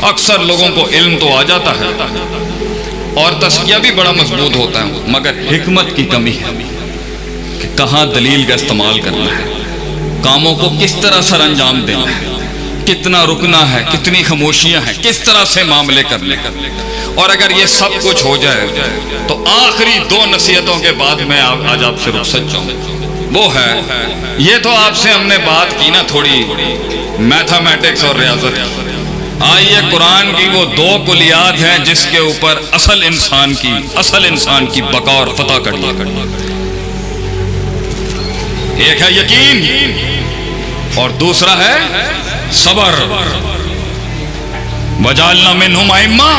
अक्सर लोगों को इल्म तो आ जाता है और तस्किया भी बड़ा मजबूत होता है, मगर हिकमत की कमी है कि कहाँ दलील का इस्तेमाल करना है, कामों को किस तरह सर अंजाम देना है, कितना रुकना है, कितनी खामोशियां हैं, किस तरह से मामले करने। और अगर ये सब कुछ हो जाए तो आखिरी 2 नसीहतों के बाद मैं आज आपसे रुखसत चाहूँ। वो है, ये तो आपसे हमने बात की ना थोड़ी मैथमेटिक्स और रियाजत। आइए कुरान की वो 2 कुलियात हैं जिसके ऊपर असल इंसान की बका और फतह कड़ी। एक है यकीन और दूसरा है सबर। वजालना मिनहुम अइम्मा,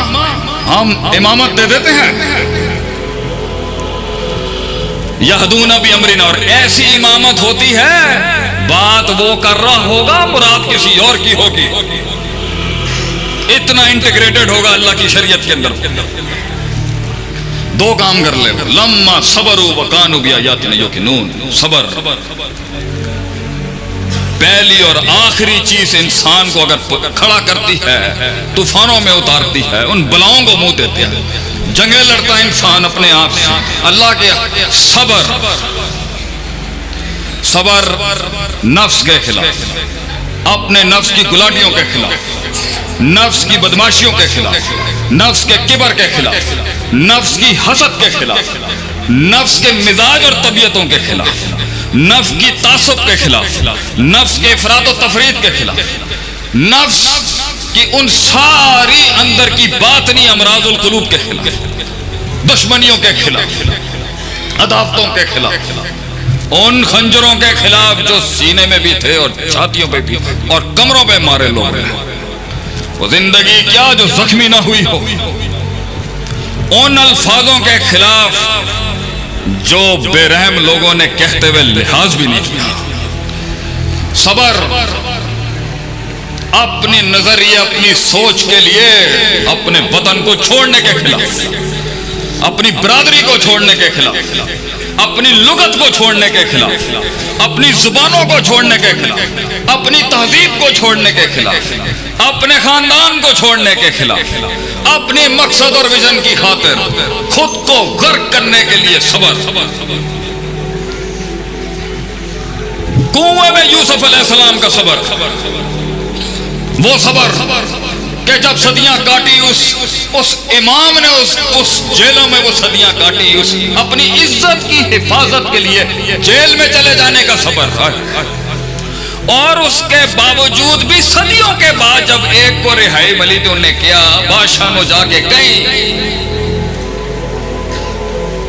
हम इमामत दे देते हैं, यहदूना भी अमरिना, और ऐसी इमामत होती है बात वो कर रहा होगा मुराद किसी और की होगी। इतना इंटीग्रेटेड होगा अल्लाह की शरीयत के अंदर। 2 काम कर ले, लम्मा सबरू व कानू बिआयातिना युकिनून। सबर पहली और आखिरी चीज इंसान को अगर खड़ा करती है, तूफानों में उतारती है, उन बलाओं को मुंह देते हैं, जंगे लड़ता है इंसान अपने आप से, अल्लाह के सबर नफ्स के खिलाफ, अपने नफ्स की गुलाटियों के खिलाफ, नफ्स की बदमाशियों के खिलाफ, नफ्स के किबर के खिलाफ, नफ्स की हसद के खिलाफ, नफ्स के मिजाज और तबीयतों के खिलाफ, नफ्स की तासुब के खिलाफ, नफ्स के इफरात और तफरीद के खिलाफ, नफ्स की उन सारी अंदर की बातनी अमराजुल कुलूब के खिलाफ, दुश्मनियों के खिलाफ, अदावतों के खिलाफ, उन खंजरों के खिलाफ जो सीने में भी थे और छातियों पे भी और कमरों पे मारे लोग हैं। वो जिंदगी क्या जो जख्मी ना हुई हो, उन अल्फाजों के खिलाफ जो बेरहम लोगों ने कहते हुए लिहाज भी नहीं किया। सबर अपनी नजरिए, अपनी सोच के लिए अपने वतन को छोड़ने के खिलाफ, अपनी बरादरी को छोड़ने के खिलाफ, अपनी लुगत को छोड़ने के खिलाफ, अपनी जुबानों को छोड़ने के खिलाफ, अपनी तहजीब को छोड़ने के खिलाफ, अपने खानदान को छोड़ने के खिलाफ, अपने मकसद और विजन की खातिर खुद को गर्क करने के लिए सबर। कुएं में यूसुफ अलैहिस्सलाम का सबर, वो सबर कि जब सदियां काटी उस इमाम ने उस जेलों में वो सदियां काटी, उस अपनी इज्जत की हिफाजत के लिए जेल में चले जाने का सबर। और उसके बावजूद भी सदियों के बाद जब एक को रिहाई मिली तो उन्हें किया, बादशाह को जाके कहीं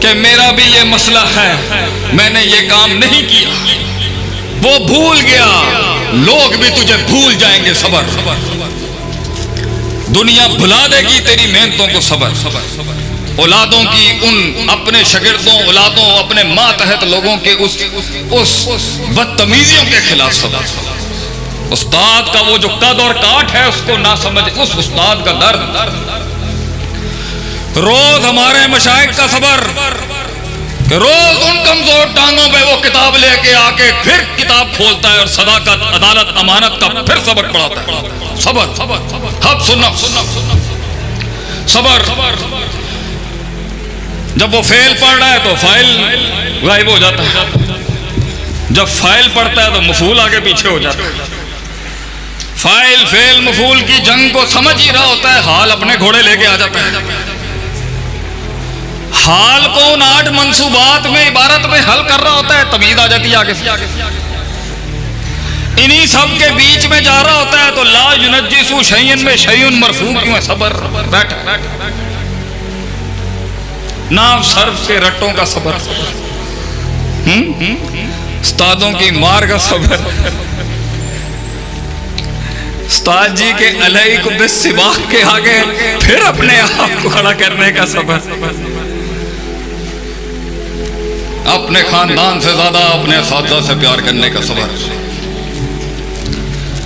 कि मेरा भी ये मसला है, मैंने ये काम नहीं किया, वो भूल गया, लोग भी तुझे भूल जाएंगे। सबर, दुनिया भुला देगी तेरी मेहनतों को। सबर औलादों की, उन अपने शागिर्दों, औलादों, अपने मातहत लोगों के उस बदतमीजियों के खिलाफ सबर। उस्ताद का वो जो कद और काट है उसको ना समझ, उस उस्ताद का दर्द। रोज हमारे मशाइख का सबर, रोज उन कमजोर टांगों पे वो किताब लेके आके फिर किताब खोलता है और सदाकत, अदालत, अमानत का फिर सबक पढ़ाता है। सबर, हब सुनना, सबर। जब वो फेल पढ़ रहा है तो फाइल गायब हो जाता है, जब फाइल पढ़ता है तो मफूल आगे पीछे हो जाता है। फाइल फेल मफूल की जंग को समझ ही रहा होता है, हाल अपने घोड़े लेके आ जाता है। हाल को उन 8 मंसूबात में, इबारत में हल कर रहा होता है, तमीज आ जाती है आगे से। इन्हीं सब के बीच में जा रहा होता है तो ला युनज्जिसु शैयन में शैयुन मरफू क्यों है? सबर। बैठ नाम सर्फ के रट्टों का सबर, उस्तादों की मार का सबर, उस्ताद जी के अलही को बेसिबाह के आगे फिर अपने आप को खड़ा करने का सबर, अपने खानदान से ज्यादा अपने असातिज़ा से प्यार करने का सबर,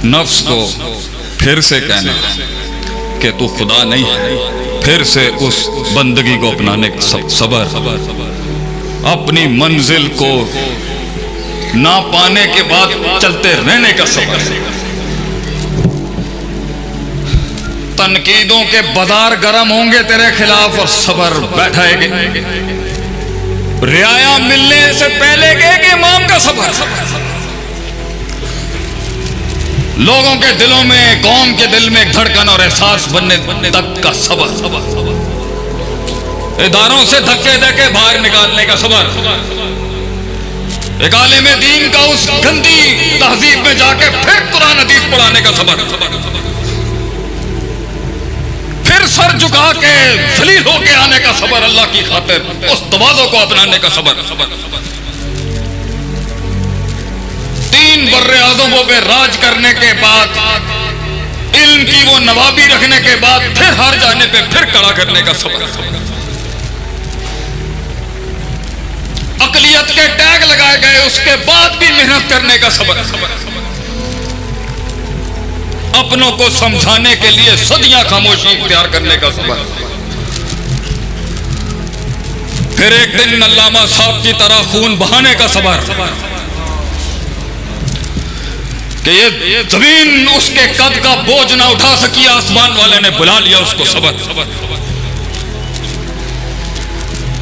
नफ्स को फिर से कहना कि तू खुदा नहीं है, फिर से उस बंदगी को अपनाने का सबर, अपनी मंजिल को ना पाने के बाद चलते रहने का सबर, तनकीदों के बाजार गर्म होंगे तेरे खिलाफ और सबर बैठाएंगे। रियाया मिलने से पहले के इमाम का सबर, लोगों के दिलों में, कौम के दिल में एक धड़कन और एहसास बनने तक का सबर, इदारों से धक्के देके बाहर निकालने का सबर, एक आलिम दीन का उस गंदी तहजीब में जाके फिर कुरान हदीस पढ़ाने का सबर, फिर सर झुका के जलील होके आने का सबर, अल्लाह की खातिर उस तवाज़ो को अपनाने का सबर। 3 बर्रे आज़मों पे राज करने के बाद, इल्म की वो नवाबी रखने के बाद फिर हार जाने पे फिर खड़ा करने का सबर। अकलियत के टैग लगाए गए, उसके बाद भी मेहनत करने का सबर। अपनों को समझाने के लिए सदियां खामोशी इख्तियार करने का सबर। फिर एक दिन अल्लामा साहब की तरह खून बहाने का सबर कि ये जमीन उसके कद का बोझ ना उठा सकी, आसमान वाले ने बुला लिया उसको, सबर।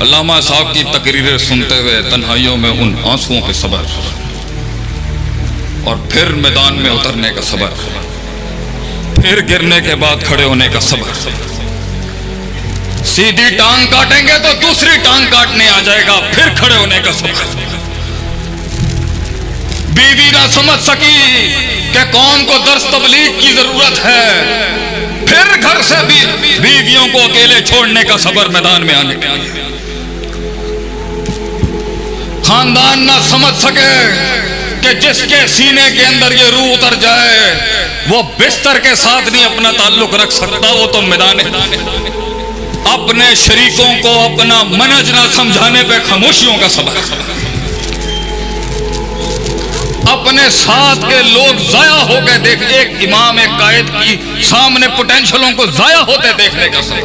अल्लामा साहब की तकरीरें सुनते हुए तन्हाइयों में उन आंसुओं पे सबर, और फिर मैदान में उतरने का सबर, फिर गिरने के बाद खड़े होने का सबर। सीधी टांग काटेंगे तो दूसरी टांग काटने आ जाएगा, फिर खड़े होने का सबर। बीवी ना समझ सकी कि कौम को दर्स तबलीग की जरूरत है, फिर घर से भी बीवियों को अकेले छोड़ने का सबर, मैदान में आने का। खानदान ना समझ सके कि जिसके सीने के अंदर ये रूह उतर जाए वो बिस्तर के साथ नहीं अपना ताल्लुक रख सकता, वो तो मैदान। अपने शरीकों को अपना मनज ना समझाने पे खामोशियों का सबर, अपने साथ के लोग जाया हो गए देख, एक इमाम एक कायद की सामने पोटेंशियलों को जाया होते देखने का सबर।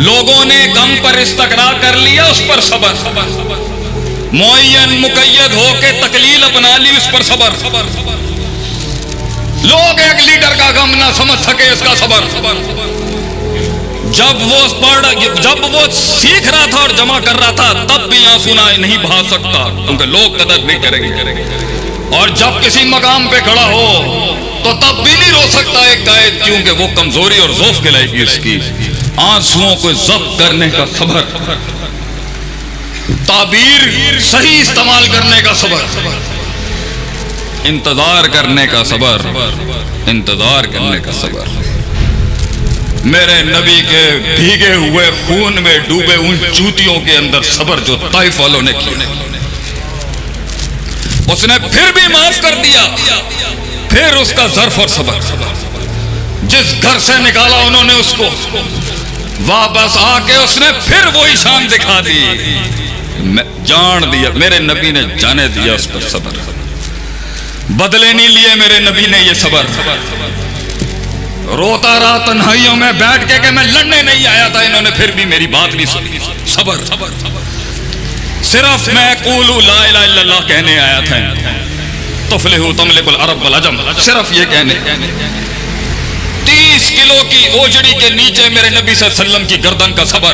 लोगों ने गम पर इस्तकरार कर लिया, उस पर सबर। मुअय्यन मुकय्यद होके तकलील अपना ली, उस पर सबर। लोग एक लीडर का गम ना समझ सके, इसका सबर। जब वो सीख रहा था और जमा कर रहा था तब भी आंसू ना नहीं बहा सकता, क्योंकि लोग कदर नहीं करेंगे। और जब किसी मकाम पे खड़ा हो तो तब भी नहीं रो सकता एक कायद, क्योंकि वो कमजोरी और ज़ौफ़ कहलाएगी उसकी। आंसुओं को ज़ब्त करने का सबर, ताबीर सही इस्तेमाल करने का सबर, इंतजार करने का सबर, इंतजार करने का सबर। मेरे नबी के भीगे हुए खून में डूबे उन जूतियों के अंदर सबर जो ताइफ वालों ने किया, उसने फिर भी माफ कर दिया। फिर उसका ज़र्फ और सबर, जिस घर से निकाला उन्होंने उसको, वापस आके उसने फिर वही शान दिखा दी, जान दिया। मेरे नबी ने जाने दिया उस पर सबर, बदले नहीं लिए मेरे नबी ने ये सबर। रोता रहा तन्हाइयों में बैठ के कि मैं लड़ने नहीं आया था, इन्होंने फिर भी मेरी बात नहीं सुनी, सबर। सिर्फ मैं क़ूलू ला इलाहा इल्लल्लाह कहने आया था, तुफ़्लिहू तमलिकुल अरब वल अजम, सिर्फ ये कहने। 30 किलो की ओजड़ी के नीचे मेरे नबी सल्लल्लाहु अलैहि वसल्लम की गर्दन का सबर।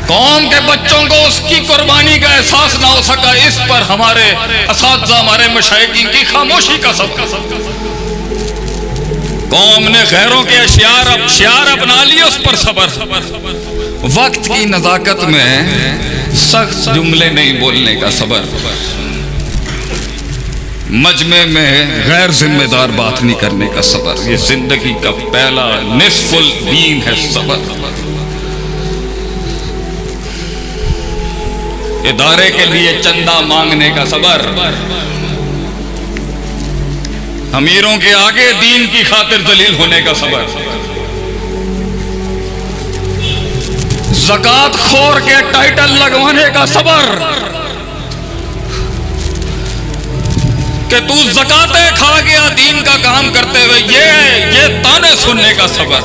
कौम के बच्चों को उसकी कुर्बानी का एहसास ना हो सका, इस पर हमारे असातिज़ा, हमारे मशाइखीन की खामोशी का सबर। कौम ने गैरों के शियार अपना लिए, उस पर सबर। वक्त की नज़ाकत में सख्त जुमले नहीं बोलने का सबर। मजमे में गैर जिम्मेदार बात नहीं करने का सबर। ये जिंदगी का पहला निस्फुल दीन है, सबर। इदारे के लिए चंदा मांगने का सबर, अमीरों के आगे दीन की खातिर दलील होने का सबर, ज़कात खोर के टाइटल लगवाने का सबर, कि तू ज़कातें खा गया दीन का काम करते हुए, ये ताने सुनने का सबर।